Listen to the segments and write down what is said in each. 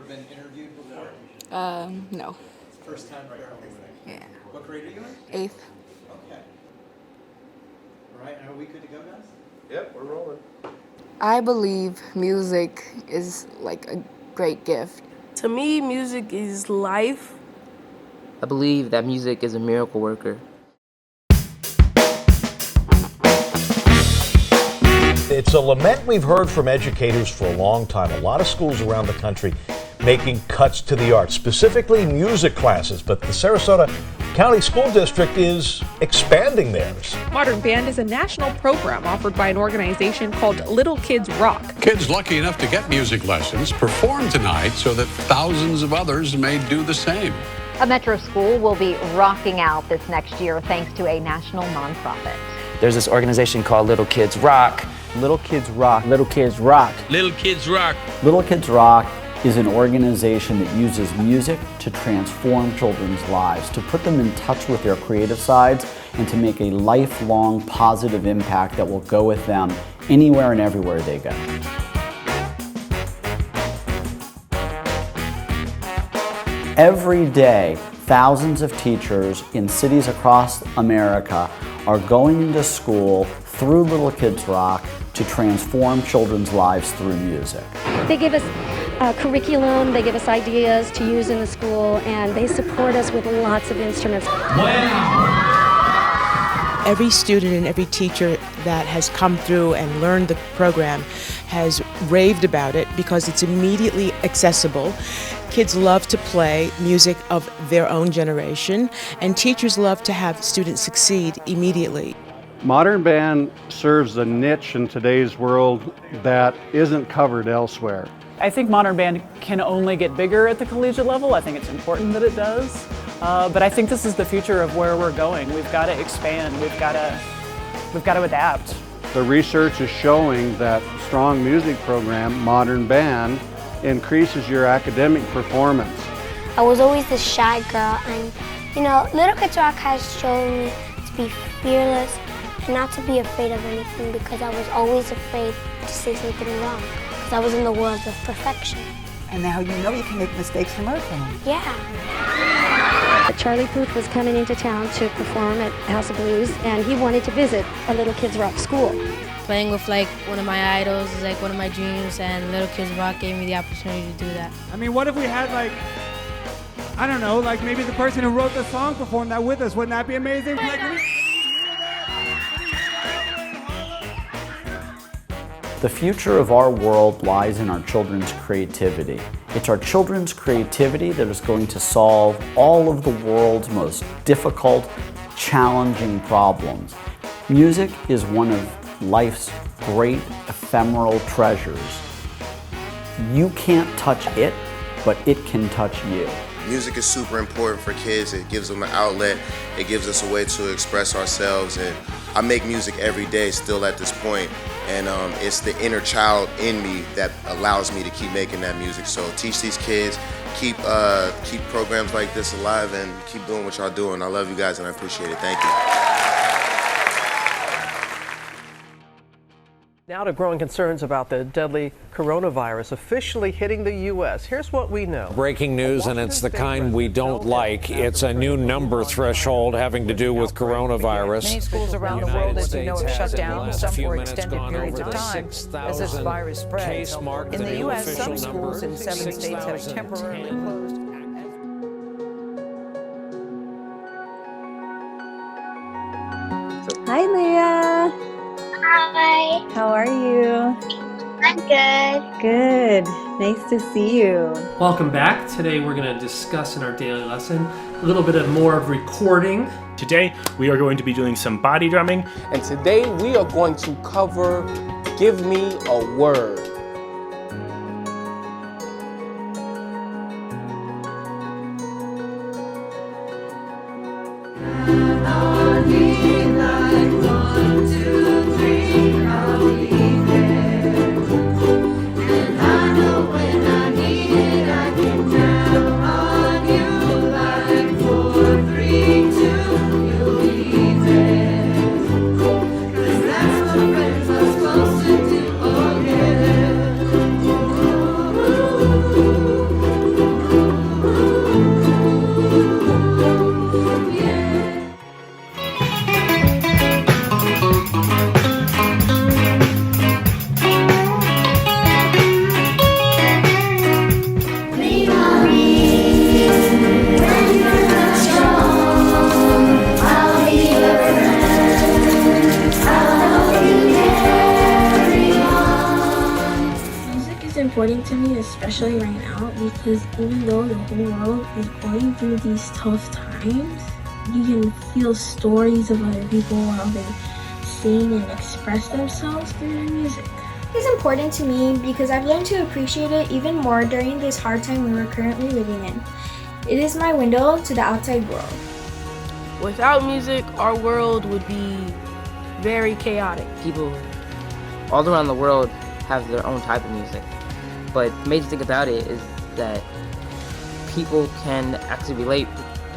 been interviewed before? No. First time for her. Yeah. What grade are you in? 8th. Okay. All right, are we good to go, guys? Yep, we're rolling. I believe music is like a great gift. To me, music is life. I believe that music is a miracle worker. It's a lament we've heard from educators for a long time. A lot of schools around the country making cuts to the arts, specifically music classes, but the Sarasota County School District is expanding theirs. Modern Band is a national program offered by an organization called Little Kids Rock. Kids lucky enough to get music lessons perform tonight so that thousands of others may do the same. A metro school will be rocking out this next year thanks to a national nonprofit. There's this organization called Little Kids Rock. Little Kids Rock. Little Kids Rock. Little Kids Rock. Little Kids Rock is an organization that uses music to transform children's lives, to put them in touch with their creative sides, and to make a lifelong positive impact that will go with them anywhere and everywhere they go. Every day, thousands of teachers in cities across America are going into school through Little Kids Rock to transform children's lives through music. They give us a curriculum, they give us ideas to use in the school, and they support us with lots of instruments. Every student and every teacher that has come through and learned the program has raved about it because it's immediately accessible. Kids love to play music of their own generation, and teachers love to have students succeed immediately. Modern Band serves a niche in today's world that isn't covered elsewhere. I think Modern Band can only get bigger at the collegiate level. I think it's important that it does. But I think this is the future of where we're going. We've got to expand. We've got to adapt. The research is showing that strong music program, Modern Band, increases your academic performance. I was always the shy girl, and Little Kids Rock has shown me to be fearless and not to be afraid of anything, because I was always afraid to say something wrong, because I was in the world of perfection. And now you know you can make mistakes and learn from them. Yeah. Charlie Puth was coming into town to perform at House of Blues, and he wanted to visit a Little Kids Rock school. Playing with one of my idols is one of my dreams, and Little Kids Rock gave me the opportunity to do that. I mean, what if we had I don't know, maybe the person who wrote the song perform that with us? Wouldn't that be amazing? The future of our world lies in our children's creativity. It's our children's creativity that is going to solve all of the world's most difficult, challenging problems. Music is one of life's great ephemeral treasures. You can't touch it, but it can touch you. Music is super important for kids. It gives them an outlet. It gives us a way to express ourselves. And I make music every day still at this point. And it's the inner child in me that allows me to keep making that music. So teach these kids, keep programs like this alive, and keep doing what y'all doing. I love you guys and I appreciate it. Thank you. Now to growing concerns about the deadly coronavirus officially hitting the U.S. Here's what we know. Breaking news, and it's the kind we don't like. It's a new number threshold having to do with coronavirus. Many schools around the world, as you know, have shut down, some for extended periods of time as this virus spreads. In the U.S., some schools in 7 states have temporarily closed. Hi, Leah. Hi. How are you? I'm good. Good. Nice to see you. Welcome back. Today we're going to discuss in our daily lesson a little bit more of recording. Today we are going to be doing some body drumming. And today we are going to cover Give Me a Word. to me, especially right now, because even though the whole world is going through these tough times, you can feel stories of other people, how they sing and express themselves through their music. It's important to me because I've learned to appreciate it even more during this hard time we were currently living in. It is my window to the outside world. Without music, our world would be very chaotic. People all around the world have their own type of music. But the amazing thing about it is that people can actually relate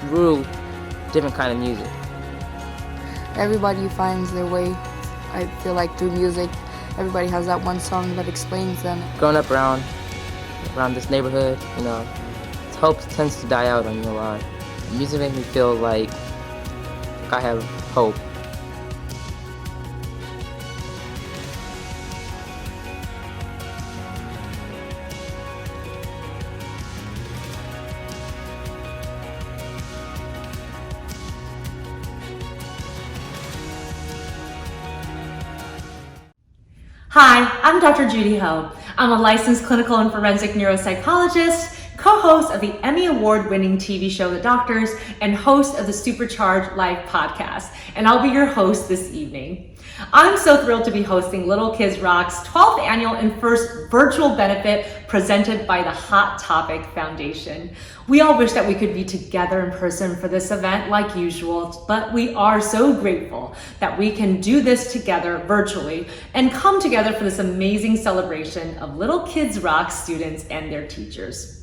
through different kind of music. Everybody finds their way, I feel like, through music. Everybody has that one song that explains them. Growing up around this neighborhood, hope tends to die out on you a lot. Music makes me feel like I have hope. Hi, I'm Dr. Judy Ho. I'm a licensed clinical and forensic neuropsychologist, co-host of the Emmy Award-winning TV show The Doctors, and host of the Supercharged Live podcast, and I'll be your host this evening. I'm so thrilled to be hosting Little Kids Rock's 12th annual and first virtual benefit presented by the Hot Topic Foundation. We all wish that we could be together in person for this event like usual, but we are so grateful that we can do this together virtually and come together for this amazing celebration of Little Kids Rock students and their teachers.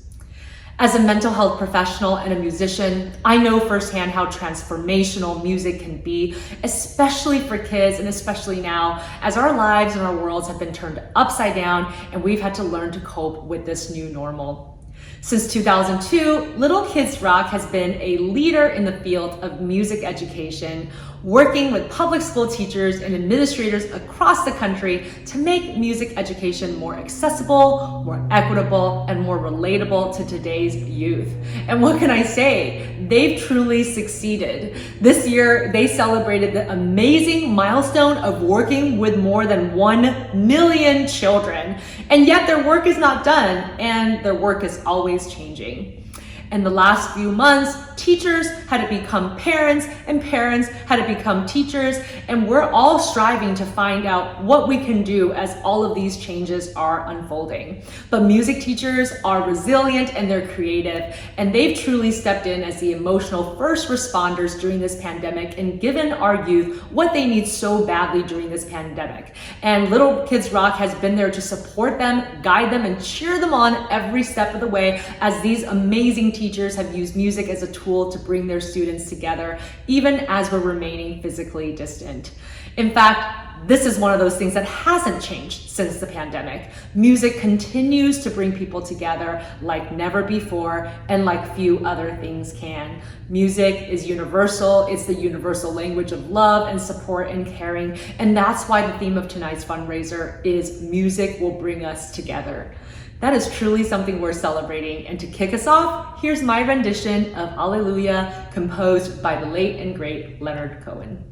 As a mental health professional and a musician, I know firsthand how transformational music can be, especially for kids and especially now as our lives and our worlds have been turned upside down and we've had to learn to cope with this new normal. Since 2002, Little Kids Rock has been a leader in the field of music education, working with public school teachers and administrators across the country to make music education more accessible, more equitable, and more relatable to today's youth. And what can I say? They've truly succeeded. This year, they celebrated the amazing milestone of working with more than 1 million children. And yet their work is not done, and their work is always changing. In the last few months, teachers had to become parents and parents had to become teachers, and we're all striving to find out what we can do as all of these changes are unfolding. But music teachers are resilient and they're creative, and they've truly stepped in as the emotional first responders during this pandemic and given our youth what they need so badly during this pandemic. And Little Kids Rock has been there to support them, guide them, and cheer them on every step of the way as these amazing teachers have used music as a tool to bring their students together, even as we're remaining physically distant. In fact, this is one of those things that hasn't changed since the pandemic. Music continues to bring people together like never before and like few other things can. Music is universal. It's the universal language of love and support and caring. And that's why the theme of tonight's fundraiser is Music Will Bring Us Together. That is truly something worth celebrating. And to kick us off, here's my rendition of Alleluia, composed by the late and great Leonard Cohen.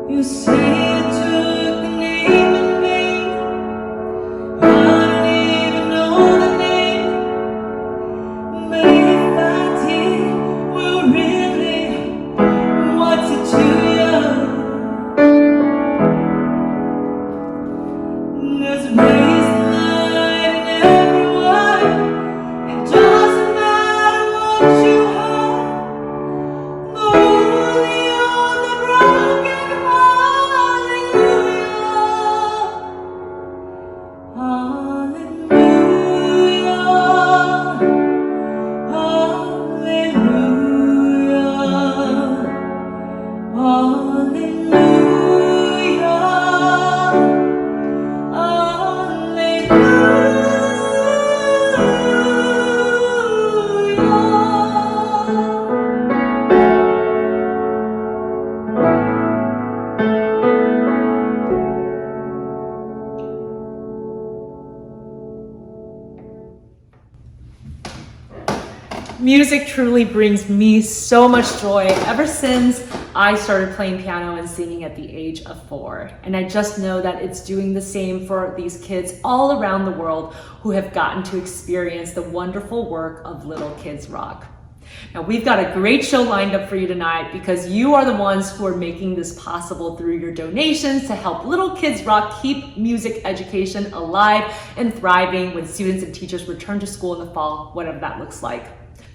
You see, it took the name in vain. I don't even know the name. But if I did, well, really, what's it to you? There's a place of light in everyone. It doesn't matter what you have. Only on the broken hallelujah. Music truly brings me so much joy ever since I started playing piano and singing at the age of 4. And I just know that it's doing the same for these kids all around the world who have gotten to experience the wonderful work of Little Kids Rock. Now, we've got a great show lined up for you tonight because you are the ones who are making this possible through your donations to help Little Kids Rock keep music education alive and thriving when students and teachers return to school in the fall, whatever that looks like.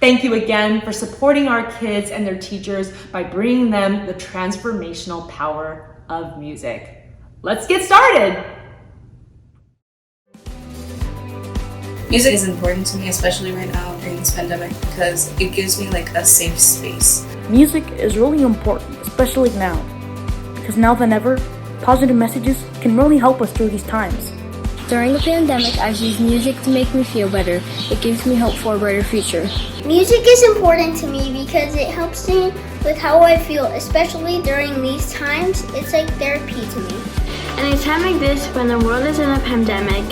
Thank you again for supporting our kids and their teachers by bringing them the transformational power of music. Let's get started. Music is important to me, especially right now during this pandemic, because it gives me like a safe space. Music is really important, especially now, because now than ever, positive messages can really help us through these times. During the pandemic, I've used music to make me feel better. It gives me hope for a brighter future. Music is important to me because it helps me with how I feel, especially during these times. It's like therapy to me. And in a time like this, when the world is in a pandemic,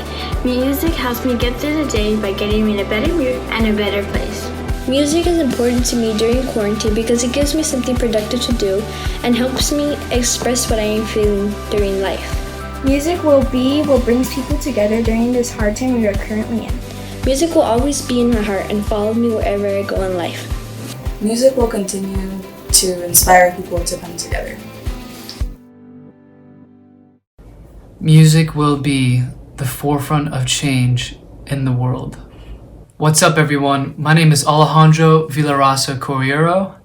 music helps me get through the day by getting me in a better mood and a better place. Music is important to me during quarantine because it gives me something productive to do and helps me express what I am feeling during life. Music will be what brings people together during this hard time we are currently in. Music will always be in my heart and follow me wherever I go in life. Music will continue to inspire people to come together. Music will be the forefront of change in the world. What's up, everyone? My name is Alejandro Vilarrasa Corriero.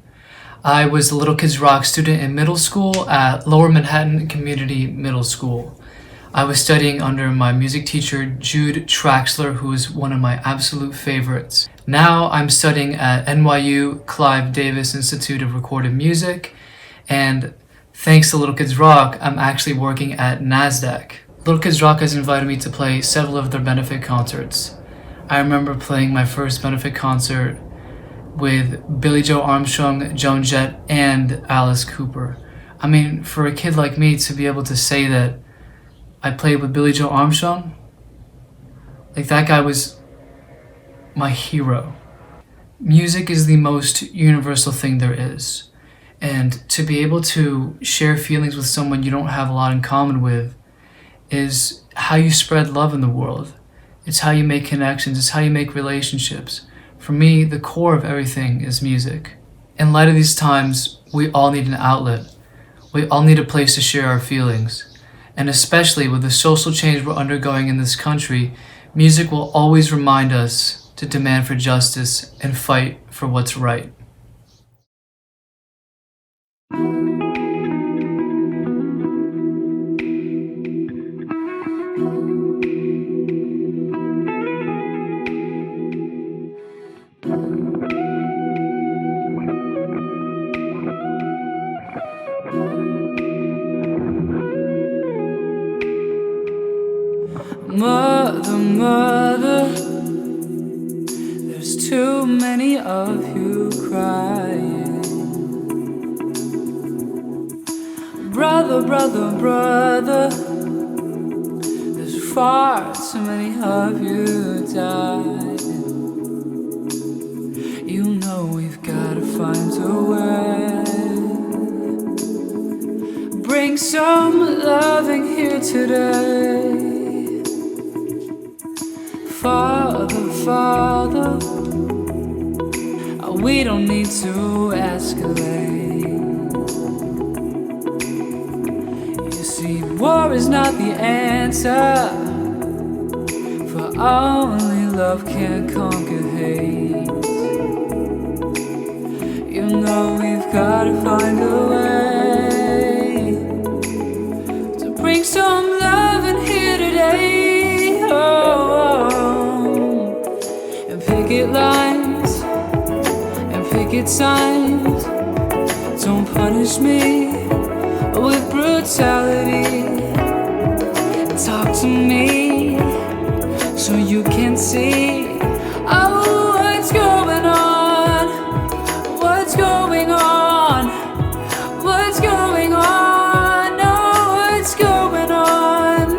I was the Little Kids Rock student in middle school at Lower Manhattan Community Middle School. I was studying under my music teacher, Judy, who is one of my absolute favorites. Now I'm studying at NYU Clive Davis Institute of Recorded Music, and thanks to Little Kids Rock, I'm actually working at NASDAQ. Little Kids Rock has invited me to play several of their benefit concerts. I remember playing my first benefit concert with Billie Joe Armstrong, Joan Jett, and Alice Cooper. I mean, for a kid like me to be able to say that I played with Billie Joe Armstrong, like that guy was my hero. Music is the most universal thing there is. And to be able to share feelings with someone you don't have a lot in common with is how you spread love in the world. It's how you make connections, it's how you make relationships. For me, the core of everything is music. In light of these times, we all need an outlet. We all need a place to share our feelings. And especially with the social change we're undergoing in this country, music will always remind us to demand for justice and fight for what's right. Mother, there's too many of you crying. Brother, brother, brother, there's far too many of you died. You know we've gotta find a way. Bring some loving here today. Father, Father, we don't need to escalate. You see, war is not the answer, for only love can conquer hate. You know we've gotta find a way to bring some love in here today. Oh, and picket lines and picket signs. Don't punish me with brutality. Talk to me so you can see. Oh, what's going on? What's going on? What's going on? Oh, what's going on?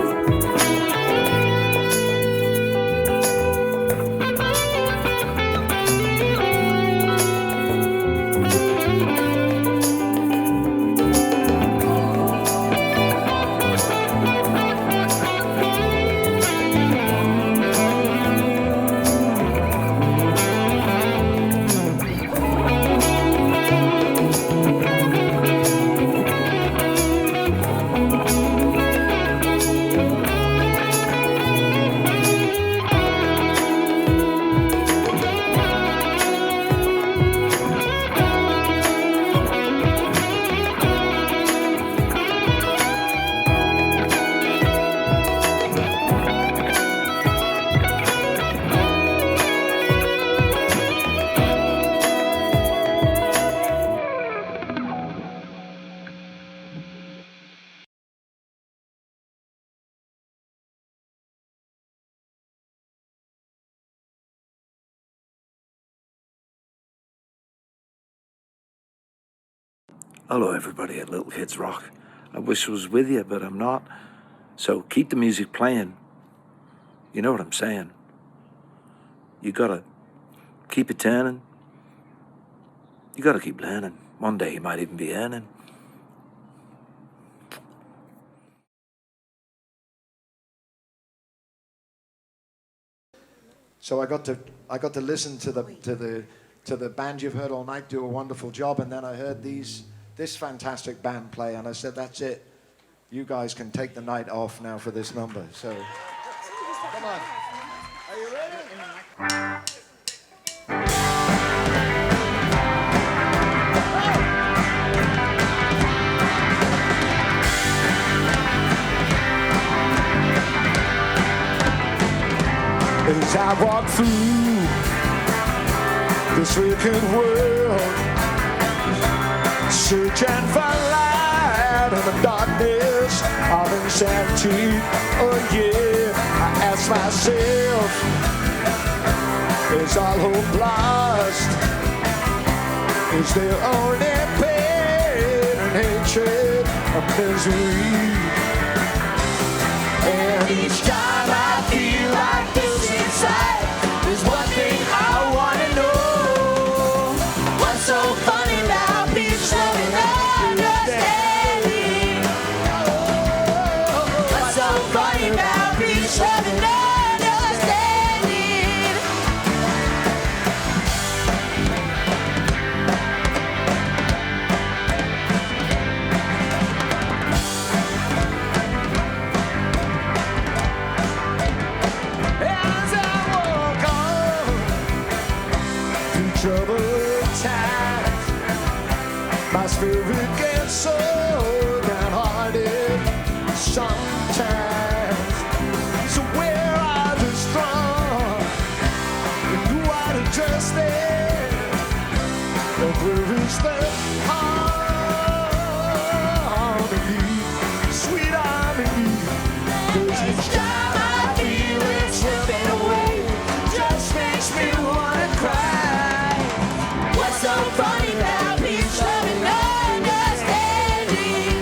Hello, everybody at Little Kids Rock. I wish I was with you, but I'm not. So keep the music playing. You know what I'm saying? You gotta keep it turning. You gotta keep learning. One day you might even be earning. So I got to listen to the band you've heard all night do a wonderful job, and then I heard this fantastic band play, and I said, that's it. You guys can take the night off now for this number. So, come on. Are you ready? As I walk through this wicked world, searching for light in the darkness of insanity. Oh yeah, I ask myself, is all hope lost? Is there only pain and hatred and misery? And each time I feel like this inside, there's one thing I wanna know. What's so funny about peace, love, and understanding? What's so funny about peace, love, and understanding? As I walk on through troubled times, my spirit gets so downhearted sometimes. So where are the strong? And who are the trusted? And where is the harmony, sweet harmony? 'Cause each time I feel it slipping away, just makes me wanna cry. What's so funny about peace, love, and understanding?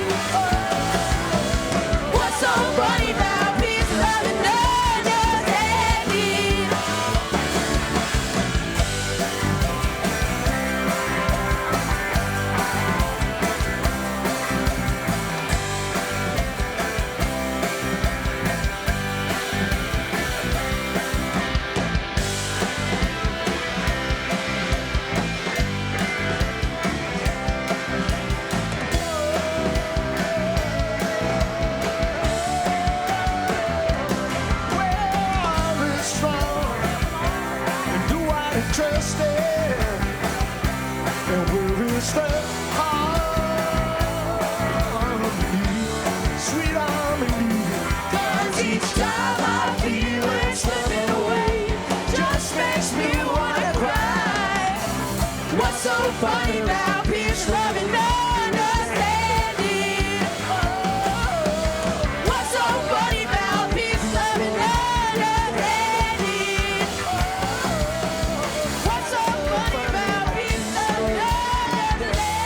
And where is that harmony, sweet harmony? 'Cause each time I feel it slipping away, just makes me wanna cry. What's so funny about peace, love, and understanding? Oh, what's so funny about peace, love, and understanding? What's so funny about peace, love, and understanding?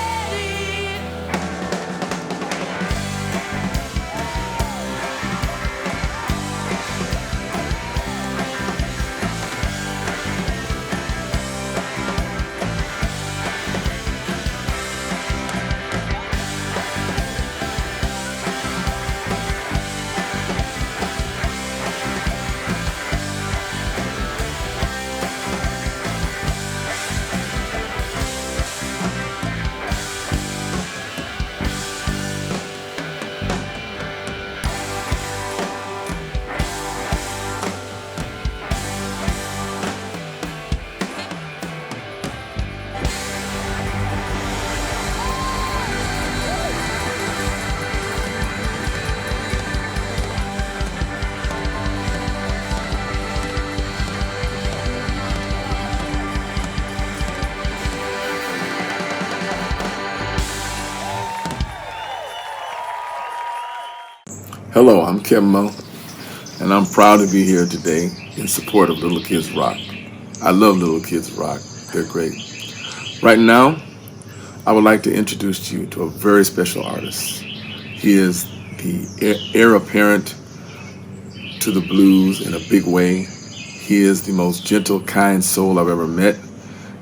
Hello, I'm Kevin Mo, and I'm proud to be here today in support of Little Kids Rock. I love Little Kids Rock. They're great. Right now, I would like to introduce you to a very special artist. He is the heir apparent to the blues in a big way. He is the most gentle, kind soul I've ever met.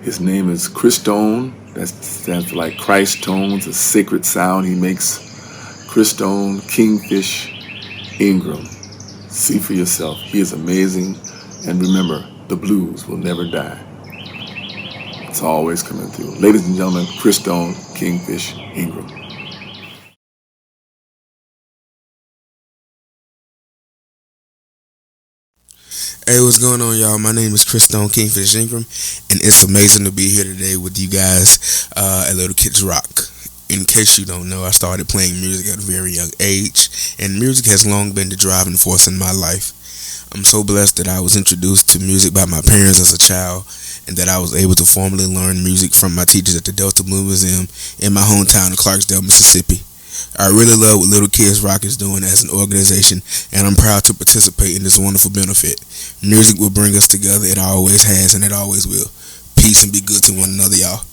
His name is Christone. That stands for like Christ tones, a sacred sound he makes. Christone Kingfish Ingram. See for yourself. He is amazing. And remember, the blues will never die. It's always coming through. Ladies and gentlemen, Christone Kingfish Ingram. Hey, what's going on, y'all? My name is Christone Kingfish Ingram, and it's amazing to be here today with you guys at Little Kids Rock. In case you don't know, I started playing music at a very young age, and music has long been the driving force in my life. I'm so blessed that I was introduced to music by my parents as a child, and that I was able to formally learn music from my teachers at the Delta Blue Museum in my hometown of Clarksdale, Mississippi. I really love what Little Kids Rock is doing as an organization, and I'm proud to participate in this wonderful benefit. Music will bring us together. It always has, and it always will. Peace and be good to one another, y'all.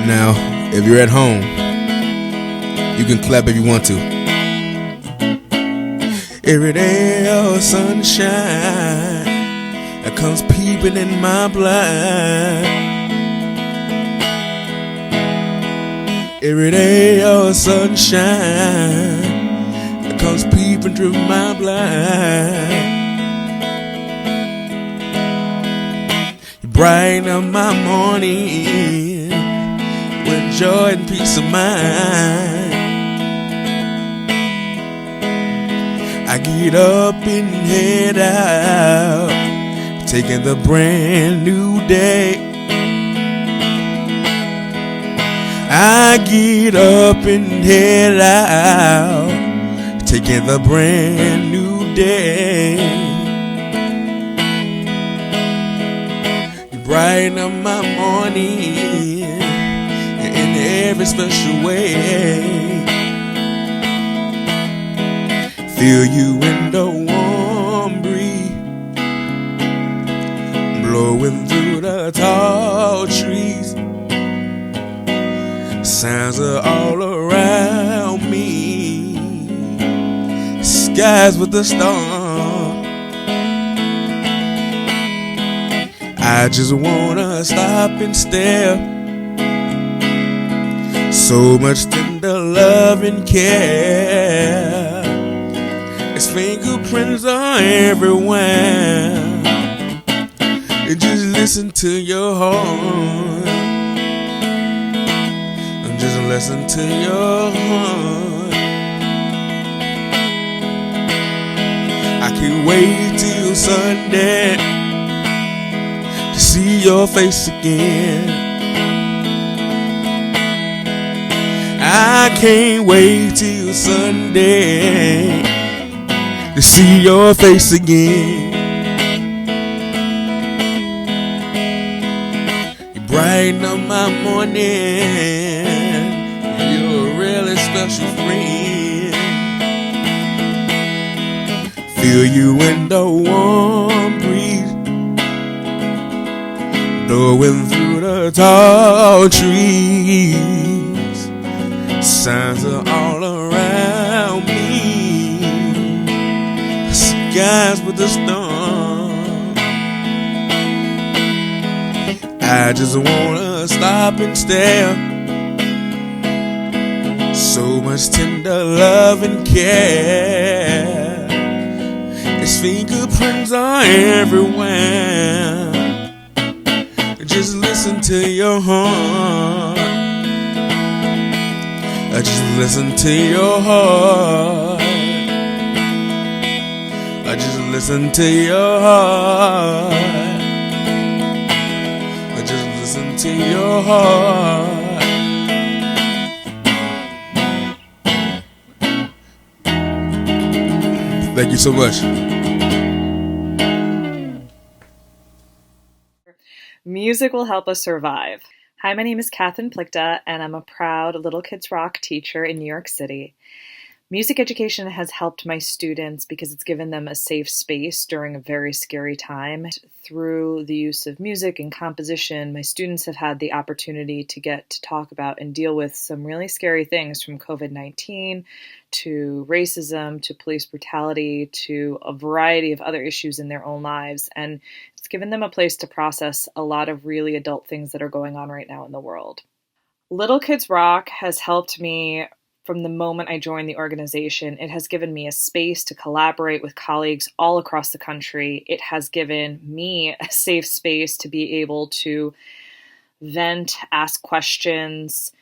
Now, if you're at home, you can clap if you want to. Every day of sunshine that comes peeping in my blind. Every day of sunshine that comes peeping through my blind. You brighten up my morning with joy and peace of mind. I get up and head out, taking the brand new day. I get up and head out, taking the brand new day. You brighten up my morning in every special way. Feel you in the warm breeze, blowing through the tall trees. Sounds are all around me, skies with the stars. I just wanna stop and stare. So much tender love and care. Its fingerprints are everywhere. Just listen to your heart. Just listen to your heart. I can't wait till Sunday to see your face again. I can't wait till Sunday to see your face again. You brighten up my morning. You're a really special friend. Feel you in the warm breeze blowing through the tall trees. Signs are all around me. Skies with the storm. I just wanna stop and stare. So much tender love and care. His fingerprints are everywhere. Just listen to your heart. Just listen to your heart. Just listen to your heart. Just listen to your heart. Thank you so much. Music will help us survive. Hi, my name is Plichta, and I'm a proud Little Kids Rock teacher in New York City. Music education has helped my students because it's given them a safe space during a very scary time. Through the use of music and composition, my students have had the opportunity to get to talk about and deal with some really scary things, from COVID-19 to racism to police brutality to a variety of other issues in their own lives. And it's given them a place to process a lot of really adult things that are going on right now in the world. Little Kids Rock has helped me from the moment I joined the organization. It has given me a space to collaborate with colleagues all across the country. It has given me a safe space to be able to vent, ask questions,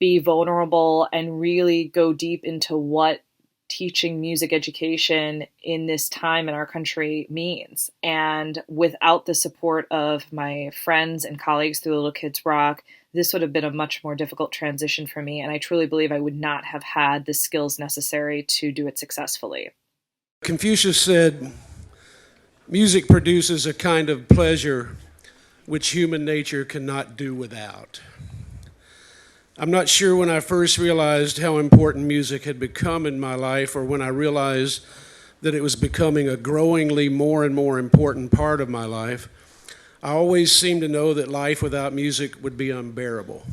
be vulnerable, and really go deep into what teaching music education in this time in our country means. And without the support of my friends and colleagues through Little Kids Rock, this would have been a much more difficult transition for me, and I truly believe I would not have had the skills necessary to do it successfully. Confucius said, "Music produces a kind of pleasure which human nature cannot do without." I'm not sure when I first realized how important music had become in my life, or when I realized that it was becoming a growingly more and more important part of my life. I always seemed to know that life without music would be unbearable.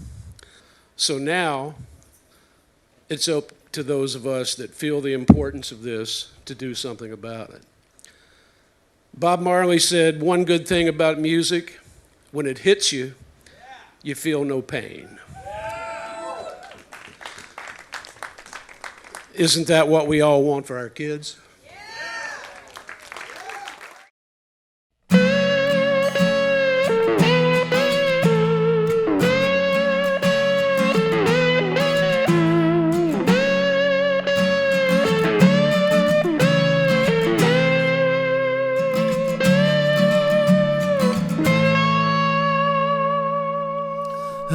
So now, it's up to those of us that feel the importance of this to do something about it. Bob Marley said, "One good thing about music, when it hits you, you feel no pain." Isn't that what we all want for our kids?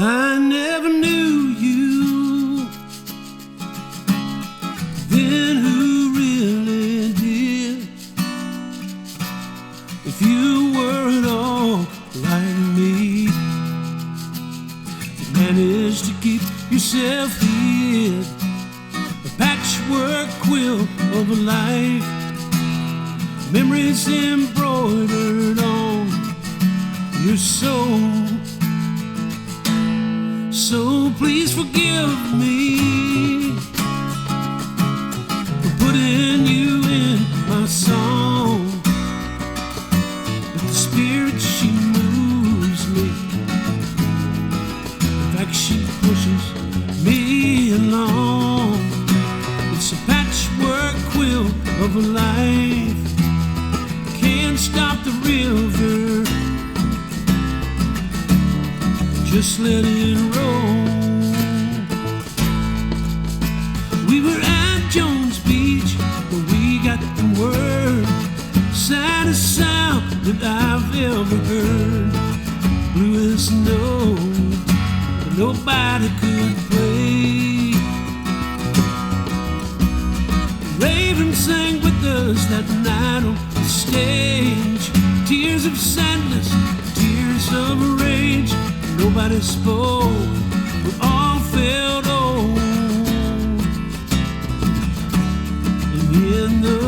I never knew you, then who really did? If you were at all like me, you managed to keep yourself hid, a patchwork quilt of a life, memories embroidered on your soul. So please forgive me for putting you in my song, but the spirit, she moves me. In fact, she pushes me along. It's a patchwork quilt of a life. Can't stop the river just let it roll. We were at Jones Beach, where we got the word. Saddest sound that I've ever heard. Blue as snow, but nobody could play. Raven sang with us that night on the stage. Tears of sadness, tears of rage. Nobody spoke, we all felt old. And in the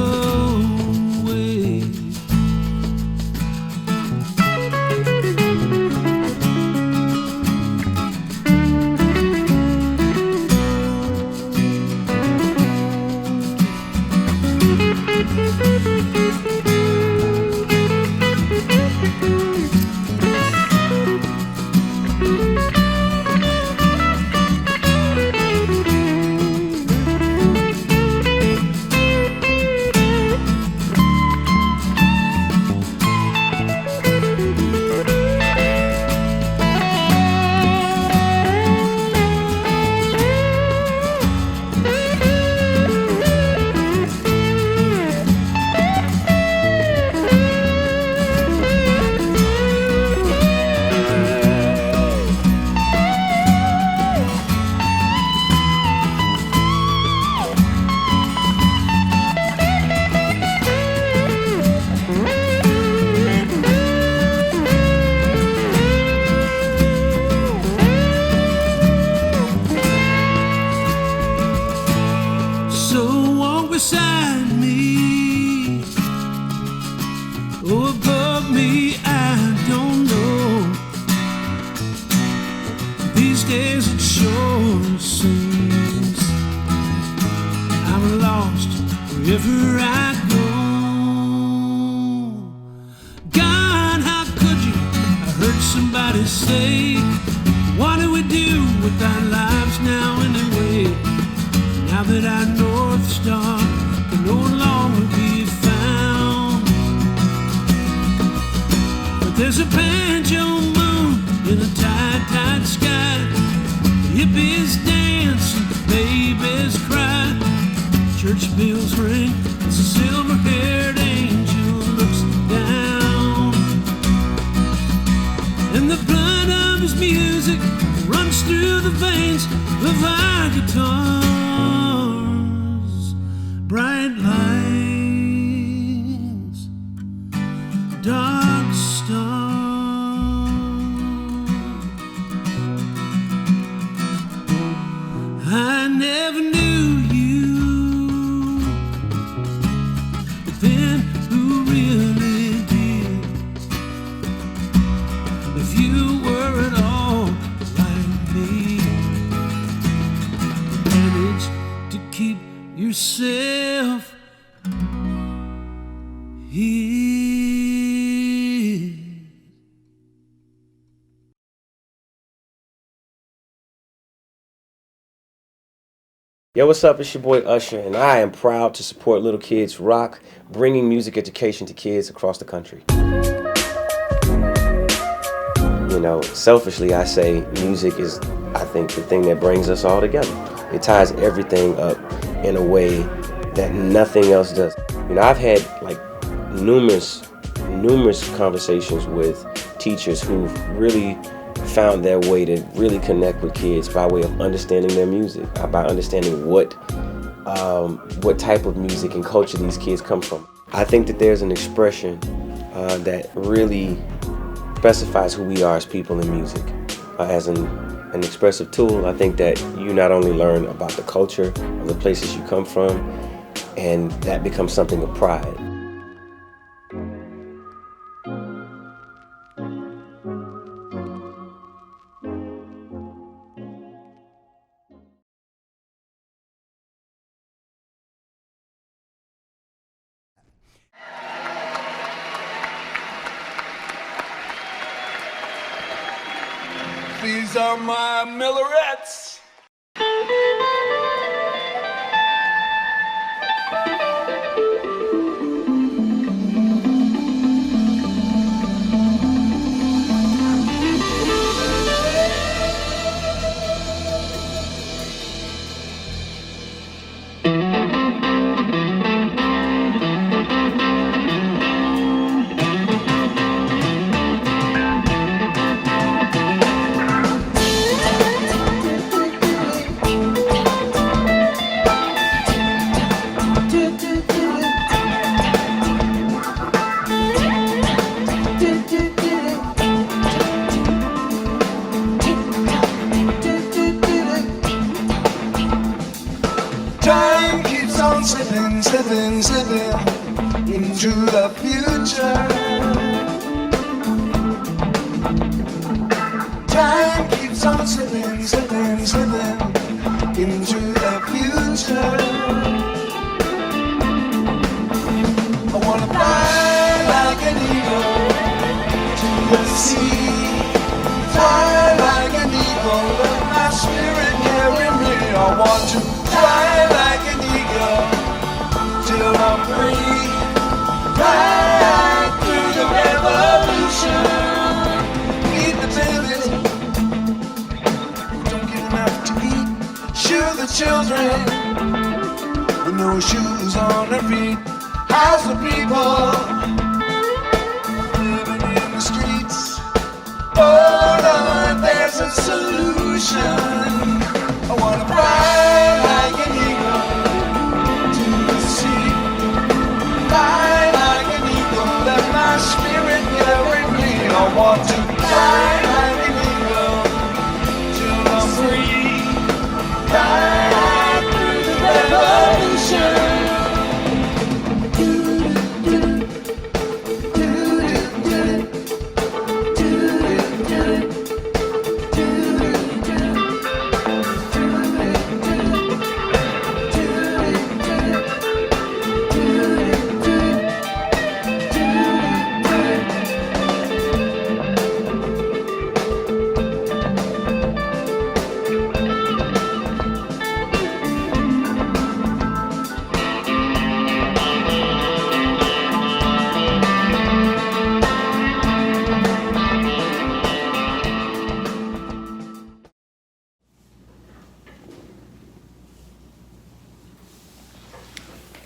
Yo, what's up? It's your boy Usher, and I am proud to support Little Kids Rock, bringing music education to kids across the country. You know, selfishly, I say music is, I think, the thing that brings us all together. It ties everything up in a way that nothing else does. You know, I've had like numerous conversations with teachers who've really found their way to really connect with kids by way of understanding their music, by understanding what type of music and culture these kids come from. I think that there's an expression that really specifies who we are as people in music. As an expressive tool, I think that you not only learn about the culture of the places you come from, and that becomes something of pride. These are my Millerettes. slipping, slipping into the future. Time keeps on slipping, slipping, slipping into the future. I wanna fly like an eagle to the sea. Fly like an eagle, let my spirit carry me. I want to fly like an eagle till I'm free. Fly through the revolution. Feed the babies who don't get enough to eat. Shoe the children with no shoes on their feet. House the people living in the streets. Oh Lord, there's a solution. I wanna fly like an eagle to the sea. Fly like an eagle, let my spirit carry me. I want to fly like an eagle till I'm free. Fly through the revolution.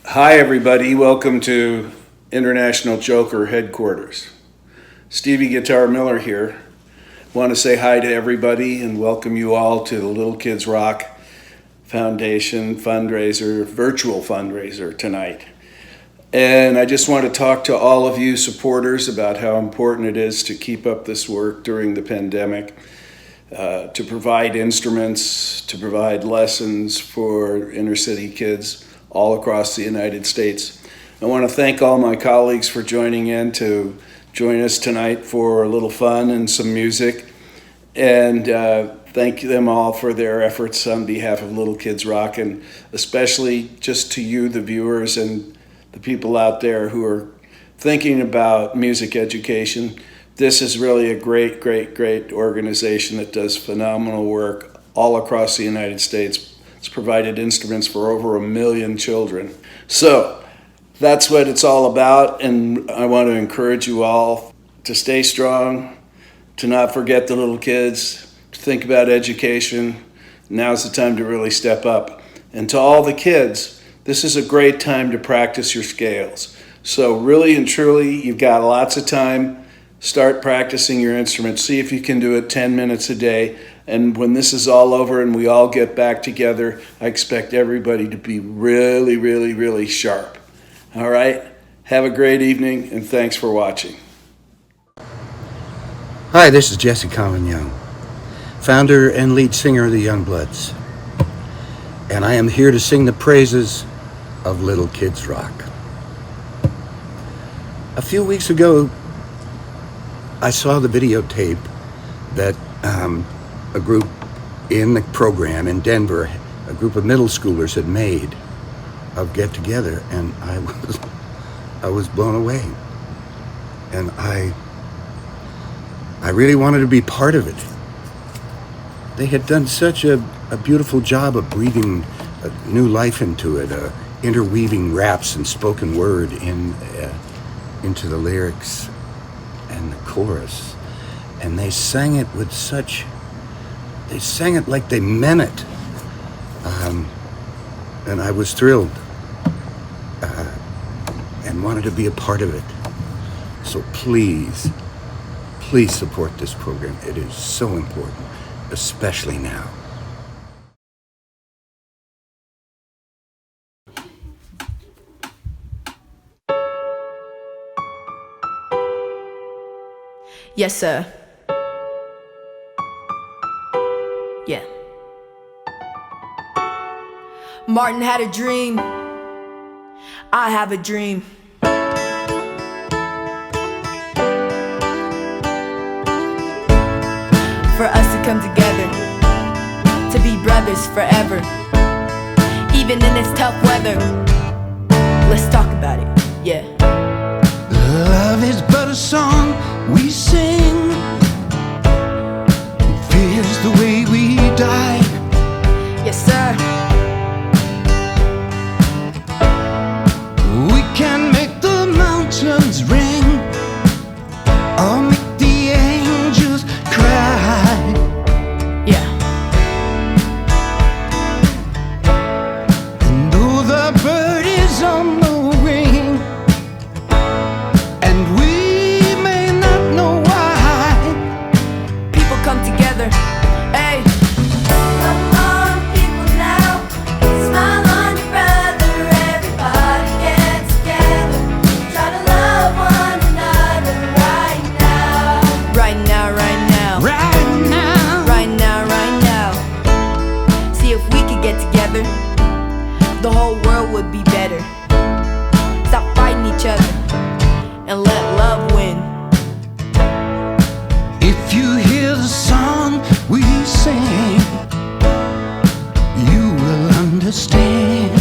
Hi everybody, welcome to International Joker Headquarters. Stevie Guitar Miller here. Want to say hi to everybody and welcome you all to the Little Kids Rock Foundation fundraiser, virtual fundraiser tonight. And I just want to talk to all of you supporters about how important it is to keep up this work during the pandemic, to provide instruments, to provide lessons for inner city kids all across the United States. I want to thank all my colleagues for joining in to join us tonight for a little fun and some music. And thank them all for their efforts on behalf of Little Kids Rock, and especially just to you, the viewers, and the people out there who are thinking about music education. This is really a great, great, great organization that does phenomenal work all across the United States. It's provided instruments for over 1 million children. So that's what it's all about, and I want to encourage you all to stay strong, to not forget the little kids, to think about education. Now's the time to really step up. And to all the kids, this is a great time to practice your scales. So really and truly, you've got lots of time. Start practicing your instrument. See if you can do it 10 minutes a day. And when this is all over and we all get back together, I expect everybody to be really, really, really sharp. All right? Have a great evening, and thanks for watching. Hi, this is Jesse Colin Young, founder and lead singer of the Youngbloods. And I am here to sing the praises of Little Kids Rock. A few weeks ago, I saw the videotape that a group in the program in Denver, a group of middle schoolers had made of Get Together, and I was blown away. And I really wanted to be part of it. They had done such a beautiful job of breathing a new life into it, interweaving raps and spoken word into the lyrics and the chorus. And they sang it with they sang it like they meant it. And I was thrilled and wanted to be a part of it. So please support this program. It is so important, especially now. Yes, sir. Yeah. Martin had a dream. I have a dream. For us to come together, to be brothers forever, even in this tough weather. Let's talk about it, yeah. Love is but a song we sing. Fear's the way we die. Yes, sir. We can make the mountains ring, or make the angels cry. Yeah. And though the bird is on the wing, and we may not know why, people come together. Hey. Come on, people now, smile on your brother. Everybody get together, try to love one another right now. Right now, right now. right now. Right now, right now. See, if we could get together, the whole world would be better. Stop fighting each other and let love win. If you hear the song we sing, you will understand.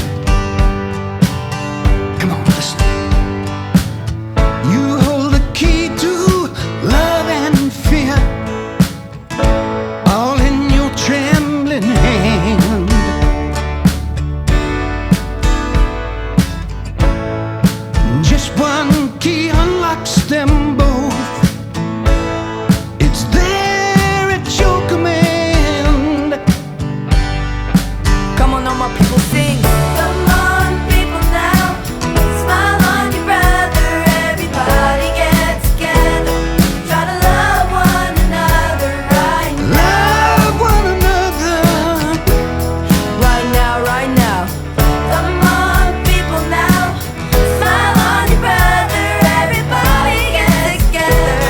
Come on, listen. You hold the key to love and fear, all in your trembling hand. Just one key unlocks them both. It's there at your command. Come on, all my people, sing. Come on, people now, smile on your brother. Everybody get together, try to love one another right now. Love one another. Right now, right now. Come on, people now, smile on your brother. Everybody get together,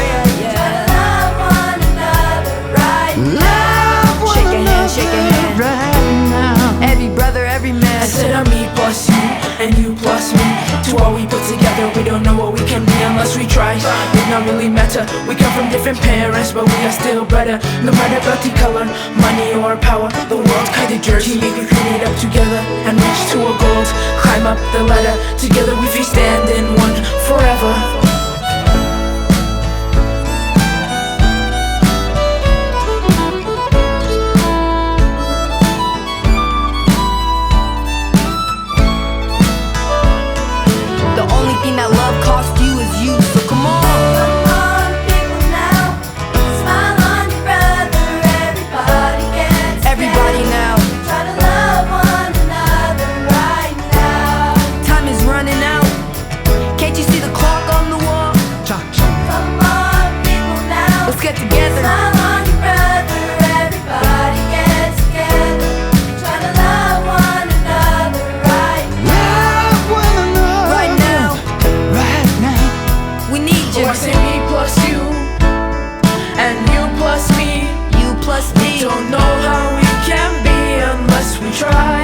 try to love one another right Love one Shake a hand, shake a another hand. right now. Every brother, every man. I said I'm me plus you, and you plus me. To all we put together, we don't know what we can be unless we try. It not really matter. We come from different parents, but we are still better. No matter about the color, money or power, the world kinda dirty. We can clean it up together and reach to our goals. Climb up the ladder together. We three stand in one forever. The only thing that love costs you is you. So come on. Come on, people now, smile on your brother. Everybody get together, Everybody now. try to love one another right now. Time is running out. Can't you see the clock on the wall? Talk to me. Come on, people now, Let's get together. smile on your brother. Everybody get together, try to love one another right Love one another Right now. right now. We need you. Oh, I say me plus you, and you plus me. You plus me. Don't know how we can be unless we try.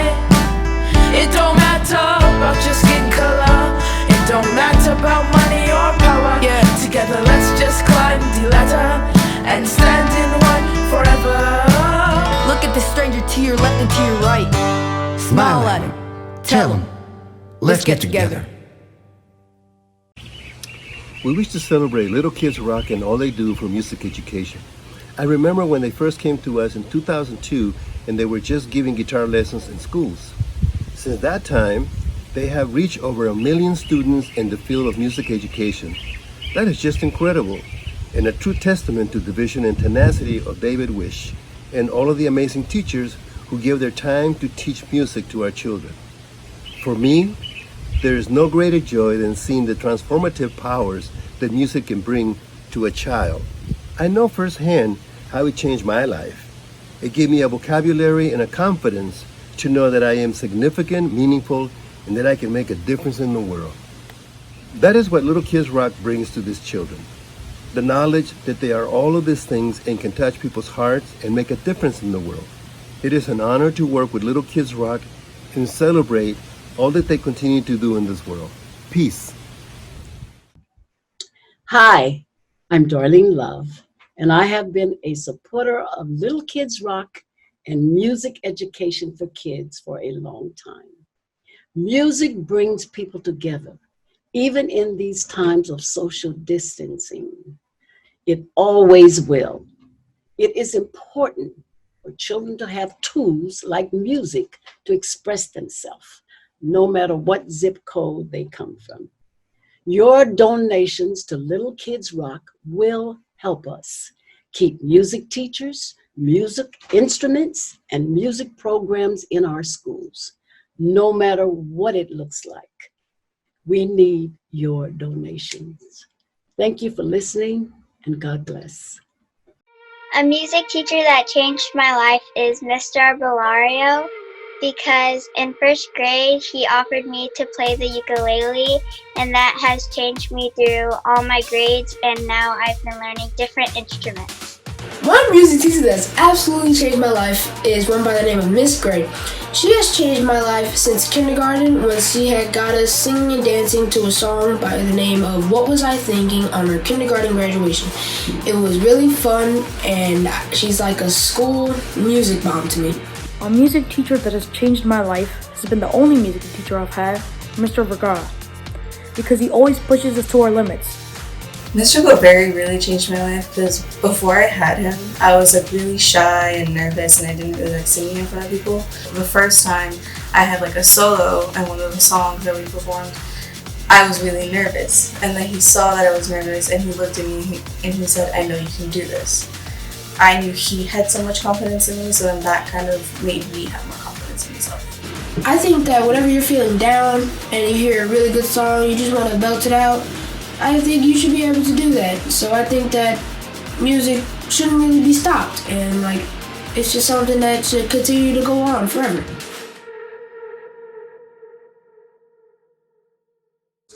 It don't matter about just skin color. It don't matter about money or power. Yeah. Together let's just climb the ladder and stand in one forever. Look at the stranger to your left and to your right. Smile at him. Tell him. Let's get together. We wish to celebrate Little Kids Rock and all they do for music education. I remember when they first came to us in 2002 and they were just giving guitar lessons in schools. Since that time, they have reached over 1 million students in the field of music education. That is just incredible and a true testament to the vision and tenacity of David Wish and all of the amazing teachers who give their time to teach music to our children. For me, there is no greater joy than seeing the transformative powers that music can bring to a child. I know firsthand how it changed my life. It gave me a vocabulary and a confidence to know that I am significant, meaningful, and that I can make a difference in the world. That is what Little Kids Rock brings to these children. The knowledge that they are all of these things and can touch people's hearts and make a difference in the world. It is an honor to work with Little Kids Rock and celebrate all that they continue to do in this world. Peace. Hi, I'm Darlene Love, and I have been a supporter of Little Kids Rock and music education for kids for a long time. Music brings people together, even in these times of social distancing. It always will. It is important for children to have tools like music to express themselves, no matter what zip code they come from. Your donations to Little Kids Rock will help us keep music teachers, music instruments, and music programs in our schools, no matter what it looks like. We need your donations. Thank you for listening, and God bless. A music teacher that changed my life is Mr. Vilarrasa because in first grade he offered me to play the ukulele, and that has changed me through all my grades, and now I've been learning different instruments. One music teacher that's absolutely changed my life is one by the name of Miss Gray. She has changed my life since kindergarten when she had got us singing and dancing to a song by the name of What Was I Thinking on her kindergarten graduation. It was really fun, and she's like a school music mom to me. A music teacher that has changed my life has been the only music teacher I've had, Mr. Vergara, because he always pushes us to our limits. Mr. Corriero really changed my life because before I had him, I was like really shy and nervous, and I didn't really like singing in front of people. The first time I had like a solo in one of the songs that we performed, I was really nervous, and then he saw that I was nervous and he looked at me and he said, "I know you can do this." I knew he had so much confidence in me, so then that kind of made me have more confidence in myself. I think that whenever you're feeling down and you hear a really good song, you just want to belt it out, I think you should be able to do that. So I think that music shouldn't really be stopped, and like it's just something that should continue to go on forever.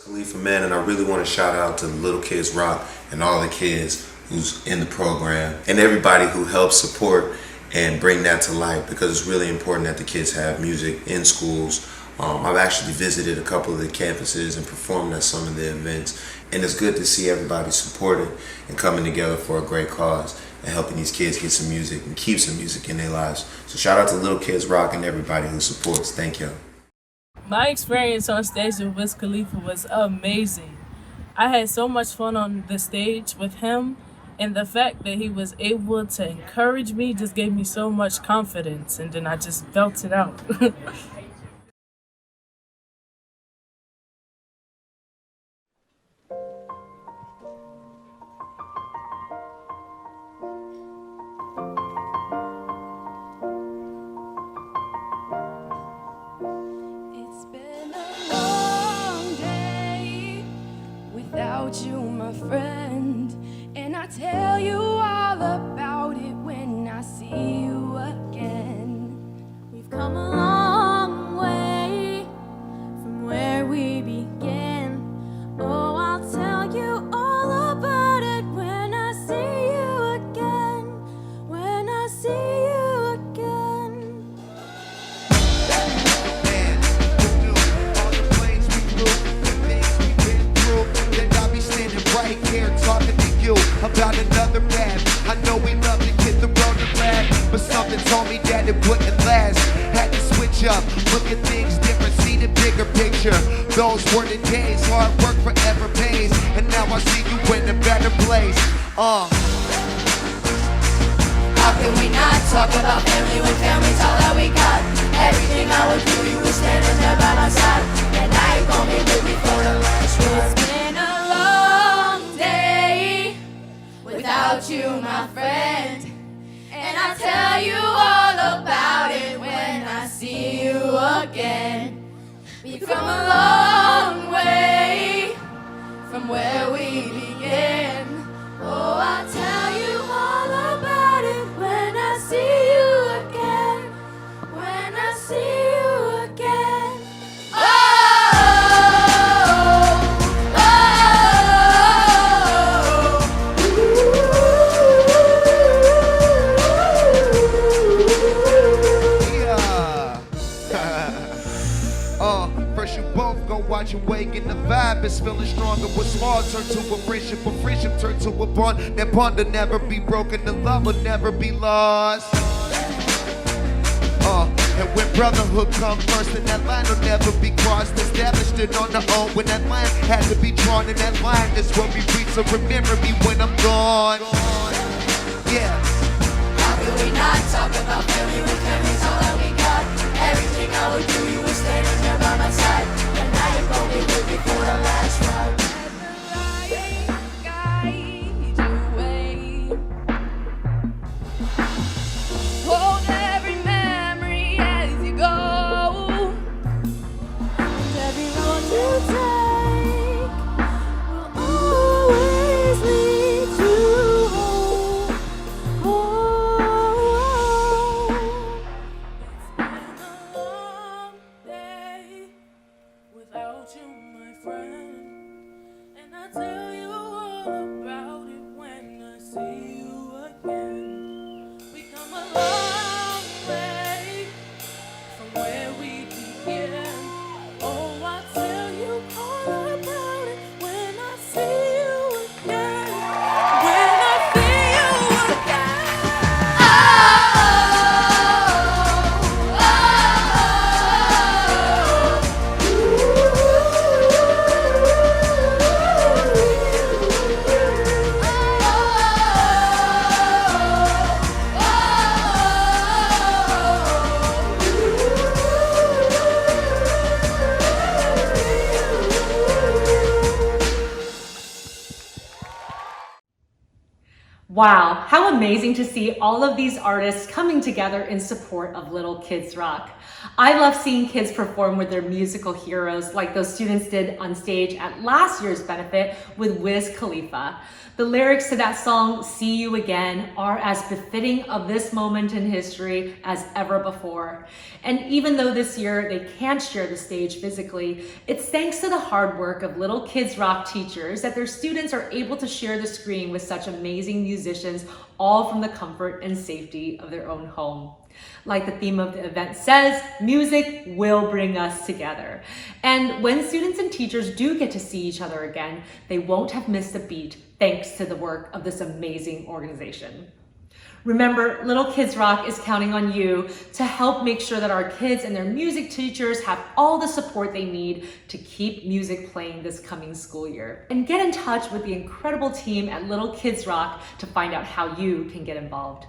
Khalifa, man, and I really want to shout out to Little Kids Rock and all the kids who's in the program and everybody who helps support and bring that to life, because it's really important that the kids have music in schools. I've actually visited a couple of the campuses and performed at some of the events, and it's good to see everybody supporting and coming together for a great cause and helping these kids get some music and keep some music in their lives. So shout out to Little Kids Rock and everybody who supports. Thank you. My experience on stage with Wiz Khalifa was amazing. I had so much fun on the stage with him, and the fact that he was able to encourage me just gave me so much confidence, and then I just belted out. You, my friend, and I tell you all about it when I see you again. We've come a long way from where we began. Oh, I'll tell you all about it when I see you again. When I see you again. Man, all the planes we flew, the things we've been through, then I'll be standing right here talking to you about another path. I know we love to get the road to rap, but something told me that it wouldn't last. Had to switch up, look at things different, see the bigger picture. Those were the days, hard work forever pays, and now I see you in a better place. How can we not talk about family when family's all that we got? Everything I would do, you were standing there by my side, and now you're gonna be with me for the last one. It's been a long day without you, my friend, and I'll tell you all about it when I see you again. We've come a long way from where we began. Oh, I'll tell you all about it when I see you again. When I see you again. Oh, fluctuating. The vibe is feeling stronger. What's small turn to a friendship turn to a bond. That bond will never be broken, the love will never be lost. And when brotherhood comes first, then that line will never be crossed. Established it on our own when that line had to be drawn. And that line is what we reach, so remember me when I'm gone. Yeah. How could we not talk about family when family's all that we got? Everything I would do, you were standing there by my side. And now you're gonna be with me for the last ride. Hold every memory as you go. And every road you take will always lead to home. It's been a long day without you, my friend. And I'll tell you all about it when I see you again. We come a long way from where we began. Oh, I'll tell you all about it when I see you again. When I see you again. Wow, how amazing to see all of these artists coming together in support of Little Kids Rock. I love seeing kids perform with their musical heroes like those students did on stage at last year's benefit with Wiz Khalifa. The lyrics to that song, See You Again, are as befitting of this moment in history as ever before. And even though this year they can't share the stage physically, it's thanks to the hard work of Little Kids Rock teachers that their students are able to share the screen with such amazing musicians, all from the comfort and safety of their own home. Like the theme of the event says, music will bring us together. And when students and teachers do get to see each other again, they won't have missed a beat thanks to the work of this amazing organization. Remember, Little Kids Rock is counting on you to help make sure that our kids and their music teachers have all the support they need to keep music playing this coming school year. And get in touch with the incredible team at Little Kids Rock to find out how you can get involved.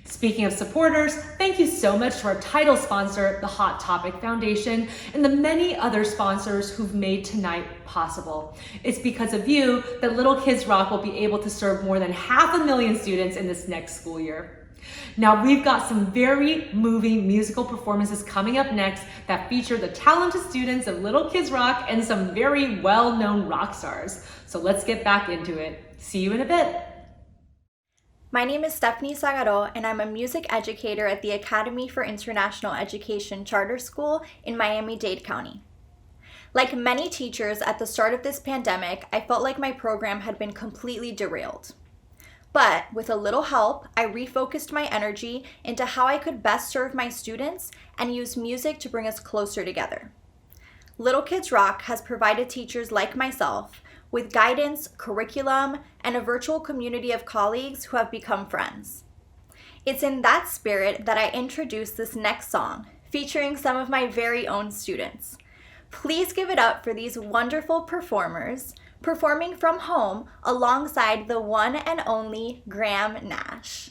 Speaking of supporters, thank you so much to our title sponsor, the Hot Topic Foundation, and the many other sponsors who've made tonight possible. It's because of you that Little Kids Rock will be able to serve more than 500,000 students in this next school year. Now, we've got some very moving musical performances coming up next that feature the talented students of Little Kids Rock and some very well-known rock stars. So let's get back into it. See you in a bit. My name is Stephanie Sagaro, and I'm a music educator at the Academy for International Education Charter School in Miami-Dade County. Like many teachers at the start of this pandemic, I felt like my program had been completely derailed. But with a little help, I refocused my energy into how I could best serve my students and use music to bring us closer together. Little Kids Rock has provided teachers like myself with guidance, curriculum, and a virtual community of colleagues who have become friends. It's in that spirit that I introduce this next song, featuring some of my very own students. Please give it up for these wonderful performers, performing from home alongside the one and only Graham Nash.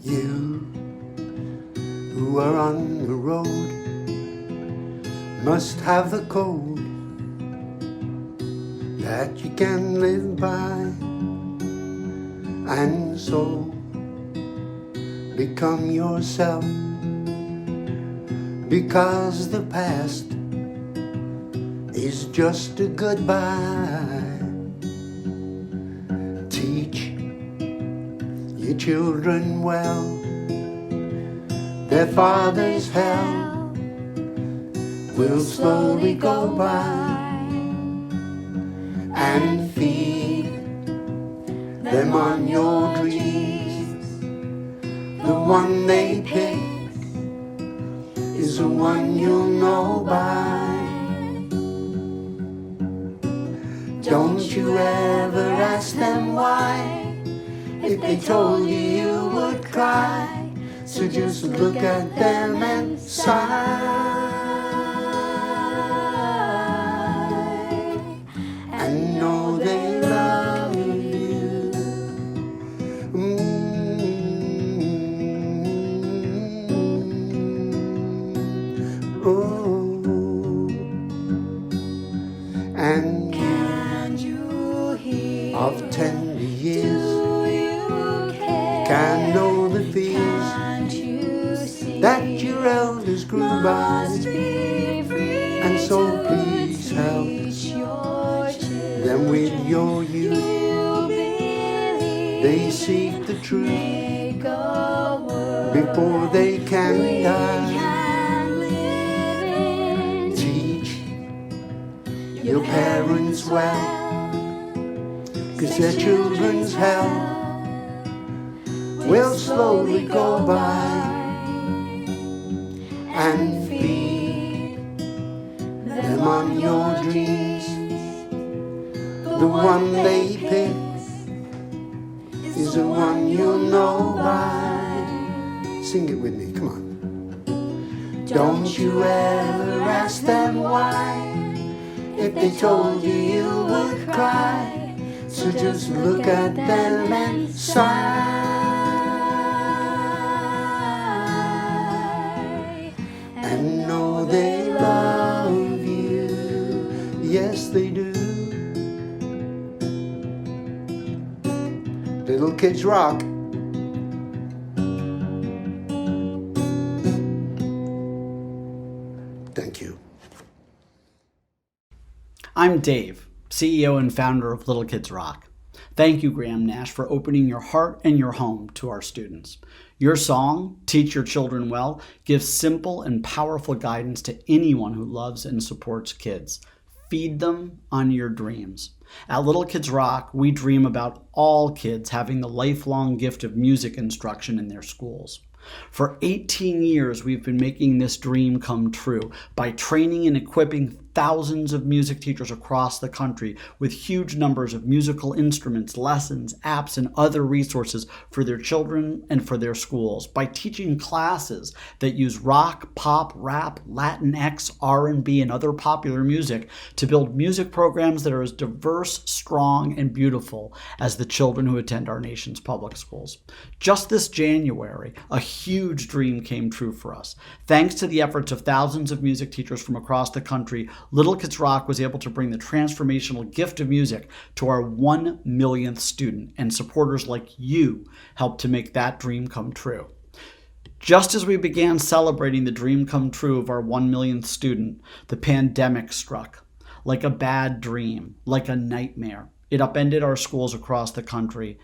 You who are on the road must have the code that you can live by, and so become yourself, because the past is just a goodbye. Teach your children well. Their father's hell will slowly go by, and feed them on your dreams. The one they pick is the one you'll know by. Don't you ever ask them why. If they told you, you would cry. So just look at them and sigh, and know they love you. Oh, and can you hear of tender years? Can know the fears that your elders grew by, and so please help them with your youth. They seek the truth before they can die. Teach your parents well, 'cause their children's hell will slowly go by, and feed them on your dreams. The one they pick is the one you'll know by. Sing it with me, come on. Don't you ever ask them why. If they told you, you would cry. So just look at them and sigh, and know they love you. Yes, they do. Little Kids Rock. Thank you. I'm Dave, CEO and founder of Little Kids Rock. Thank you, Graham Nash, for opening your heart and your home to our students. Your song, Teach Your Children Well, gives simple and powerful guidance to anyone who loves and supports kids. Feed them on your dreams. At Little Kids Rock, we dream about all kids having the lifelong gift of music instruction in their schools. For 18 years, we've been making this dream come true by training and equipping thousands of music teachers across the country with huge numbers of musical instruments, lessons, apps, and other resources for their children and for their schools, by teaching classes that use rock, pop, rap, Latinx, R&B, and other popular music to build music programs that are as diverse, strong, and beautiful as the children who attend our nation's public schools. Just this January, a huge dream came true for us. Thanks to the efforts of thousands of music teachers from across the country, Little Kids Rock was able to bring the transformational gift of music to our 1 millionth student, and supporters like you helped to make that dream come true. Just as we began celebrating the dream come true of our 1 millionth student, the pandemic struck. Like a bad dream, like a nightmare. It upended our schools across the country.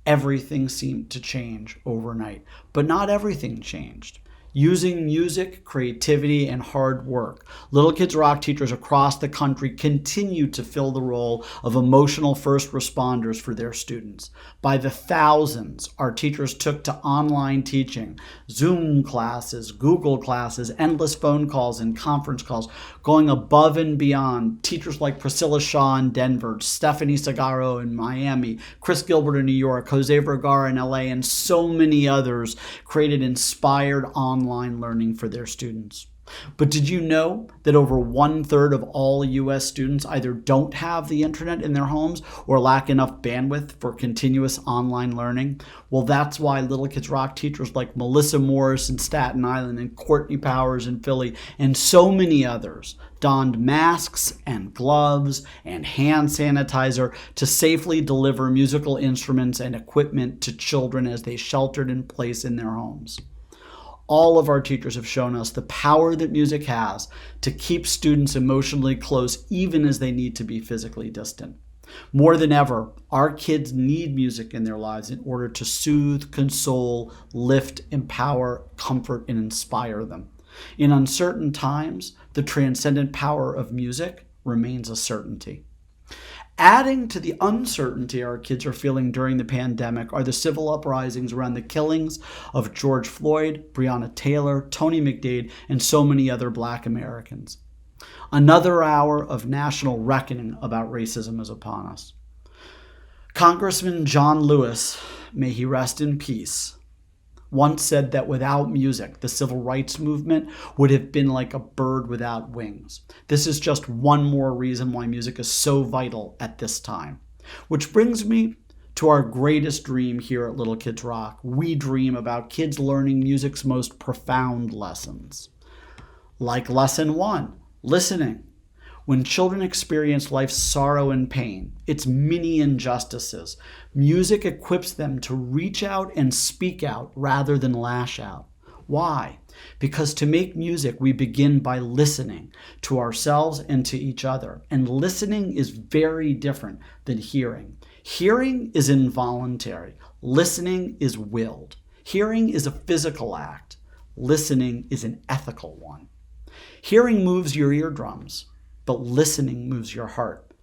Everything seemed to change overnight, but not everything changed. Using music, creativity, and hard work, Little Kids Rock teachers across the country continue to fill the role of emotional first responders for their students. By the thousands, our teachers took to online teaching, Zoom classes, Google classes, endless phone calls and conference calls, going above and beyond. Teachers like Priscilla Shaw in Denver, Stephanie Sagaro in Miami, Chris Gilbert in New York, Jose Vergara in LA, and so many others created inspired online learning for their students. But did you know that over 1/3 of all U.S. students either don't have the internet in their homes or lack enough bandwidth for continuous online learning? Well, that's why Little Kids Rock teachers like Melissa Morris in Staten Island and Courtney Powers in Philly and so many others donned masks and gloves and hand sanitizer to safely deliver musical instruments and equipment to children as they sheltered in place in their homes. All of our teachers have shown us the power that music has to keep students emotionally close even as they need to be physically distant. More than ever, our kids need music in their lives in order to soothe, console, lift, empower, comfort, and inspire them. In uncertain times, the transcendent power of music remains a certainty. Adding to the uncertainty our kids are feeling during the pandemic are the civil uprisings around the killings of George Floyd, Breonna Taylor, Tony McDade, and so many other Black Americans. Another hour of national reckoning about racism is upon us. Congressman John Lewis, may he rest in peace, once said that without music, the civil rights movement would have been like a bird without wings. This is just one more reason why music is so vital at this time. Which brings me to our greatest dream here at Little Kids Rock. We dream about kids learning music's most profound lessons. Like lesson 1, listening. When children experience life's sorrow and pain, its many injustices, music equips them to reach out and speak out rather than lash out. Why? Because to make music, we begin by listening to ourselves and to each other. And listening is very different than hearing. Hearing is involuntary. Listening is willed. Hearing is a physical act. Listening is an ethical one. Hearing moves your eardrums, but listening moves your heart.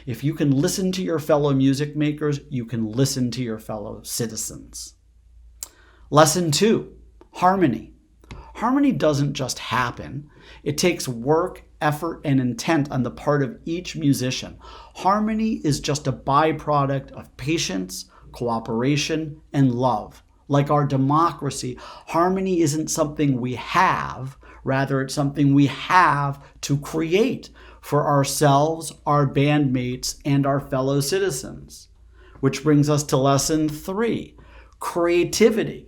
If you can listen to your fellow music makers, you can listen to your fellow citizens. Lesson 2, harmony. Harmony doesn't just happen. It takes work, effort, and intent on the part of each musician. Harmony is just a byproduct of patience, cooperation, and love. Like our democracy, harmony isn't something we have, rather it's something we have to create for ourselves, our bandmates, and our fellow citizens. Which brings us to lesson 3, creativity.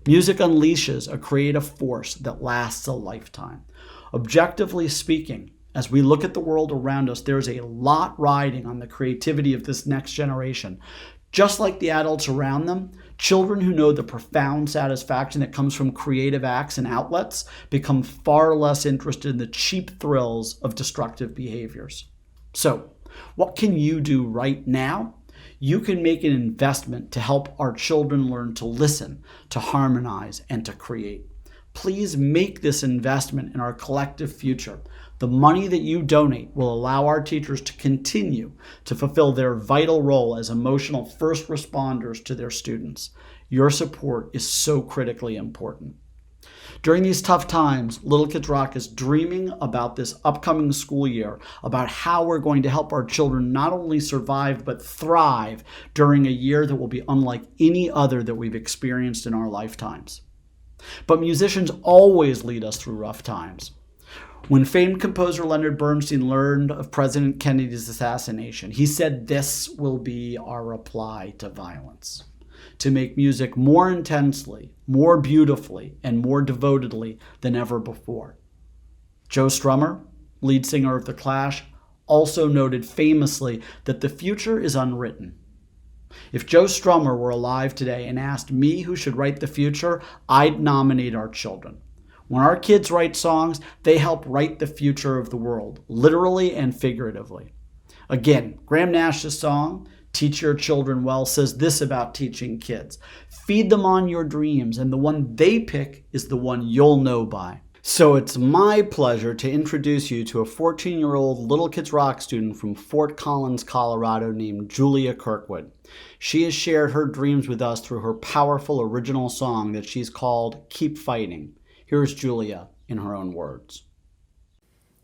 Music unleashes a creative force that lasts a lifetime. Objectively speaking, as we look at the world around us, there's a lot riding on the creativity of this next generation. Just like the adults around them, children who know the profound satisfaction that comes from creative acts and outlets become far less interested in the cheap thrills of destructive behaviors. So, what can you do right now? You can make an investment to help our children learn to listen, to harmonize, and to create. Please make this investment in our collective future. The money that you donate will allow our teachers to continue to fulfill their vital role as emotional first responders to their students. Your support is so critically important. During these tough times, Little Kids Rock is dreaming about this upcoming school year, about how we're going to help our children not only survive but thrive during a year that will be unlike any other that we've experienced in our lifetimes. But musicians always lead us through rough times. When famed composer Leonard Bernstein learned of President Kennedy's assassination, he said this will be our reply to violence. To make music more intensely, more beautifully, and more devotedly than ever before. Joe Strummer, lead singer of The Clash, also noted famously that the future is unwritten. If Joe Strummer were alive today and asked me who should write the future, I'd nominate our children. When our kids write songs, they help write the future of the world, literally and figuratively. Again, Graham Nash's song, Teach Your Children Well, says this about teaching kids. Feed them on your dreams, and the one they pick is the one you'll know by. So it's my pleasure to introduce you to a 14-year-old Little Kids Rock student from Fort Collins, Colorado named Julia Kirkwood. She has shared her dreams with us through her powerful original song that she's called Keep Fighting. Here's Julia in her own words.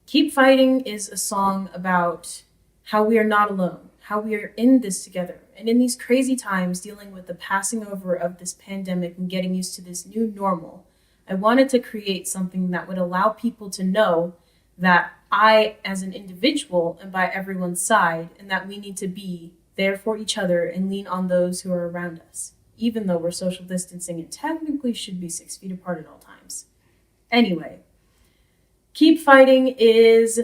Keep Fighting is a song about how we are not alone, how we are in this together. And in these crazy times, dealing with the passing over of this pandemic and getting used to this new normal, I wanted to create something that would allow people to know that I, as an individual, am by everyone's side, and that we need to be there for each other and lean on those who are around us, even though we're social distancing and technically should be 6 feet apart at all times. Anyway, Keep Fighting is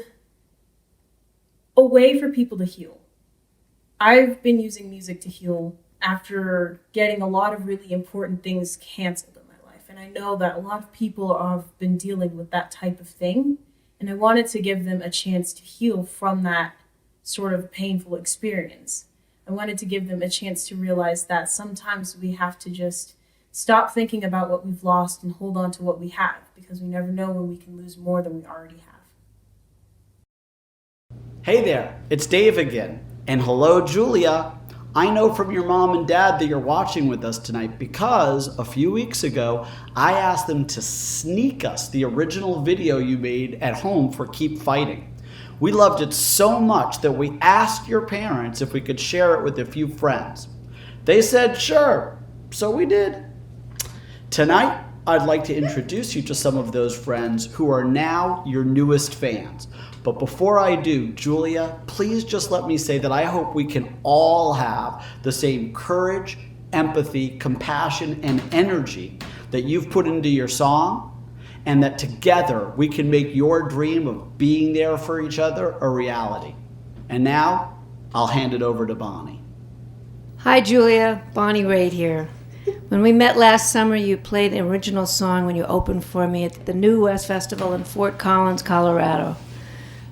a way for people to heal. I've been using music to heal after getting a lot of really important things canceled in my life. And I know that a lot of people have been dealing with that type of thing. And I wanted to give them a chance to heal from that sort of painful experience. I wanted to give them a chance to realize that sometimes we have to just stop thinking about what we've lost and hold on to what we have, because we never know when we can lose more than we already have. Hey there, it's Dave again. And hello, Julia. I know from your mom and dad that you're watching with us tonight because a few weeks ago, I asked them to sneak us the original video you made at home for Keep Fighting. We loved it so much that we asked your parents if we could share it with a few friends. They said sure, so we did. Tonight, I'd like to introduce you to some of those friends who are now your newest fans. But before I do, Julia, please just let me say that I hope we can all have the same courage, empathy, compassion, and energy that you've put into your song, and that together we can make your dream of being there for each other a reality. And now, I'll hand it over to Bonnie. Hi, Julia. Bonnie Raitt here. When we met last summer, you played the original song when you opened for me at the New West Festival in Fort Collins, Colorado.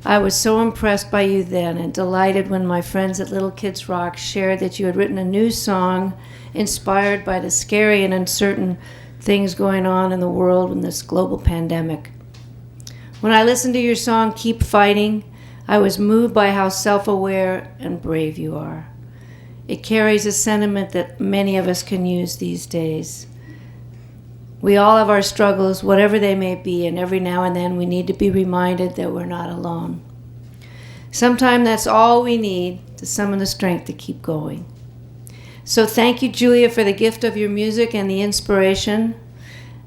I was so impressed by you then and delighted when my friends at Little Kids Rock shared that you had written a new song inspired by the scary and uncertain things going on in the world in this global pandemic. When I listened to your song, Keep Fighting, I was moved by how self-aware and brave you are. It carries a sentiment that many of us can use these days. We all have our struggles, whatever they may be, and every now and then we need to be reminded that we're not alone. Sometimes that's all we need to summon the strength to keep going. So thank you, Julia, for the gift of your music and the inspiration.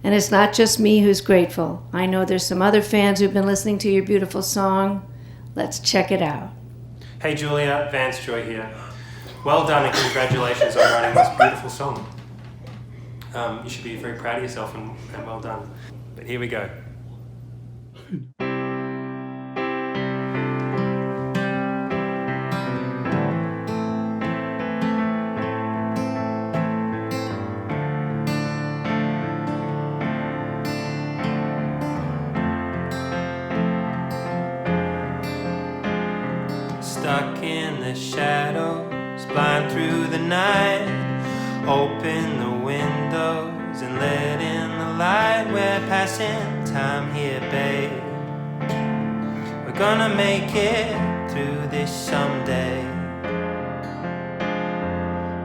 And it's not just me who's grateful. I know there's some other fans who've been listening to your beautiful song. Let's check it out. Hey Julia, Vance Joy here. Well done and congratulations on writing this beautiful song. You should be very proud of yourself and well done. But here we go. Stuck in the shadows, blind through the night. Open the windows and let in the light. We're passing time here, babe. We're gonna make it through this someday.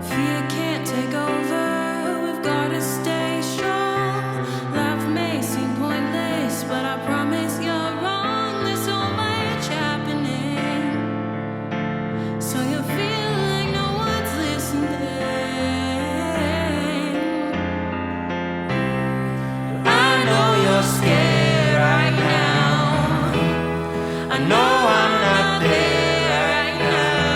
Fear can't take over, we've gotta stay strong. Life may seem pointless, but I promise you're wrong. There's so much happening, so you feel like no one's listening. I know you're scared right now. I know I'm not there right now.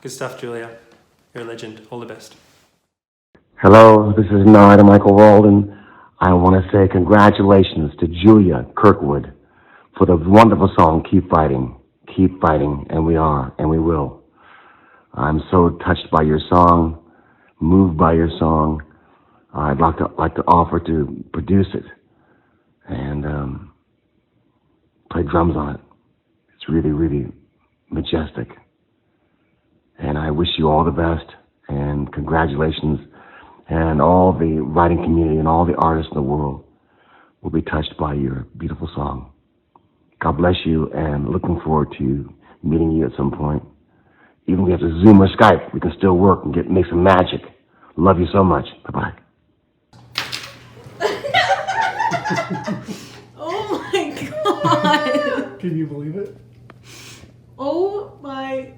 Good stuff, Julia. You're a legend. All the best. Hello, this is Nida Michael Walden. I want to say congratulations to Julia Kirkwood for the wonderful song, Keep Fighting. Keep fighting, and we are, and we will. I'm so touched by your song, moved by your song. I'd like to offer to produce it and play drums on it. It's really, really majestic. And I wish you all the best and congratulations. And all the writing community and all the artists in the world will be touched by your beautiful song. God bless you, and looking forward to meeting you at some point. Even if we have to Zoom or Skype, we can still work and make some magic. Love you so much. Bye-bye. Oh my god! Can you believe it? Oh my god.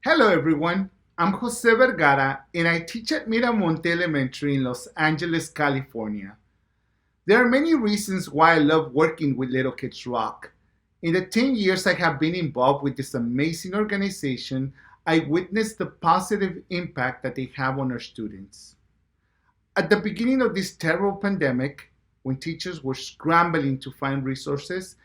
Hello everyone, I'm Jose Vergara and I teach at Miramonte Elementary in Los Angeles, California. There are many reasons why I love working with Little Kids Rock. In the 10 years I have been involved with this amazing organization, I witnessed the positive impact that they have on our students. At the beginning of this terrible pandemic, when teachers were scrambling to find resources,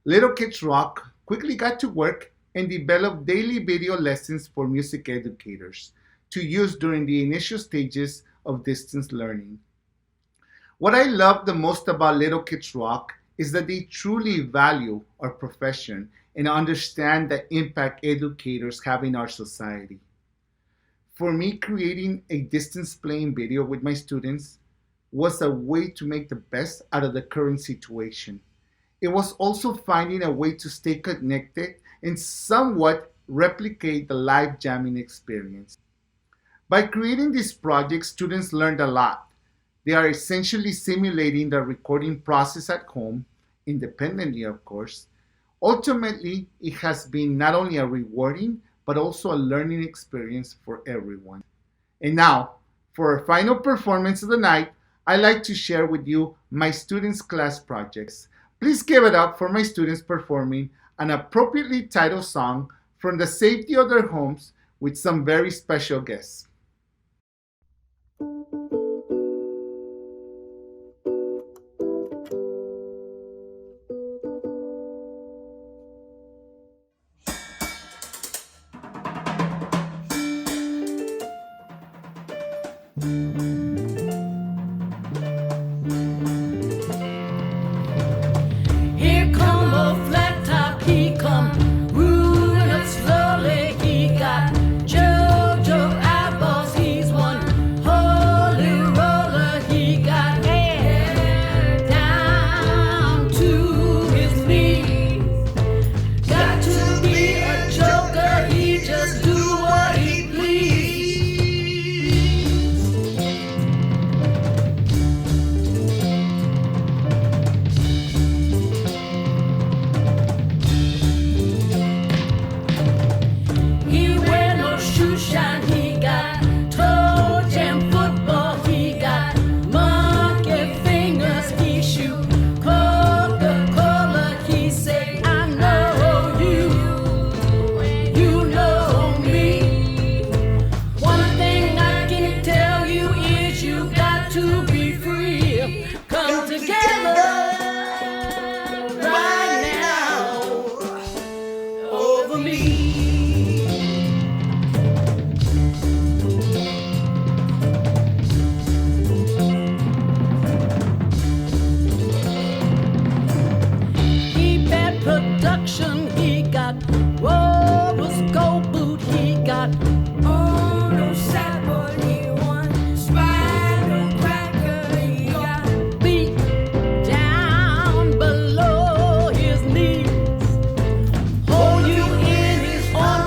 Little Kids Rock quickly got to work and developed daily video lessons for music educators to use during the initial stages of distance learning. What I love the most about Little Kids Rock is that they truly value our profession and understand the impact educators have in our society. For me, creating a distance playing video with my students was a way to make the best out of the current situation. It was also finding a way to stay connected and somewhat replicate the live jamming experience. By creating these projects, students learned a lot. They are essentially simulating the recording process at home, independently of course. Ultimately, it has been not only a rewarding, but also a learning experience for everyone. And now, for our final performance of the night, I'd like to share with you my students' class projects. Please give it up for my students performing an appropriately titled song from the safety of their homes with some very special guests. Here come a flat top, he come moving up slowly. He got JoJo eyeballs, he's one holy roller. He got hair down to his knees. Got to be a joker, he just do what he please. He wear no shoe shine, he got toe jam football, he got monkey fingers, he shoot Coca-Cola, he say, I know you, you know me. One thing I can tell you is you got to be free. Come together right now over me. He bad production, he got rose-gold boot, he got on no sad boy, he won spider cracker, he got beat down below his knees. Hold you in his arms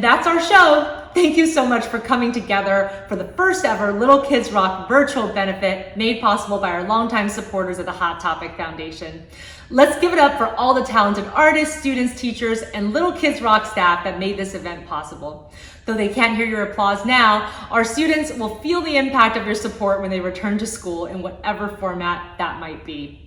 And that's our show. Thank you so much for coming together for the first ever Little Kids Rock virtual benefit made possible by our longtime supporters of the Hot Topic Foundation. Let's give it up for all the talented artists, students, teachers, and Little Kids Rock staff that made this event possible. Though they can't hear your applause now, our students will feel the impact of your support when they return to school in whatever format that might be.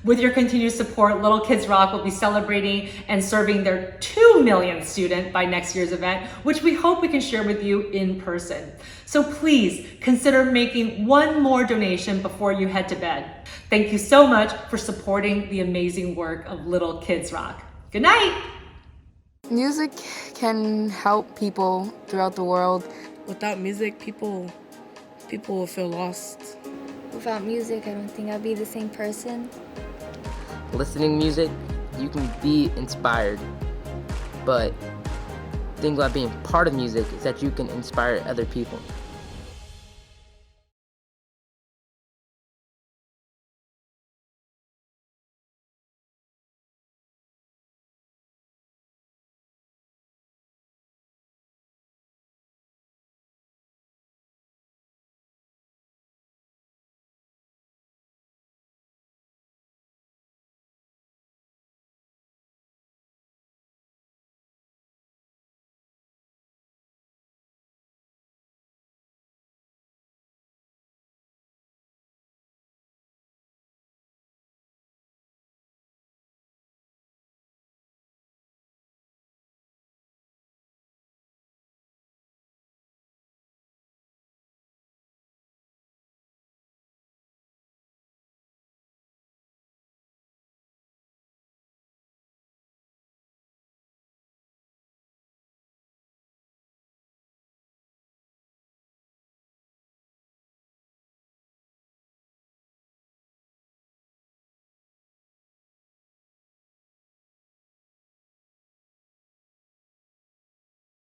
With your continued support, Little Kids Rock will be celebrating and serving their 2 millionth student by next year's event, which we hope we can share with you in person. So please consider making one more donation before you head to bed. Thank you so much for supporting the amazing work of Little Kids Rock. Good night. Music can help people throughout the world. Without music, people will feel lost. Without music, I don't think I'd be the same person. Listening to music, you can be inspired, but the thing about being part of music is that you can inspire other people.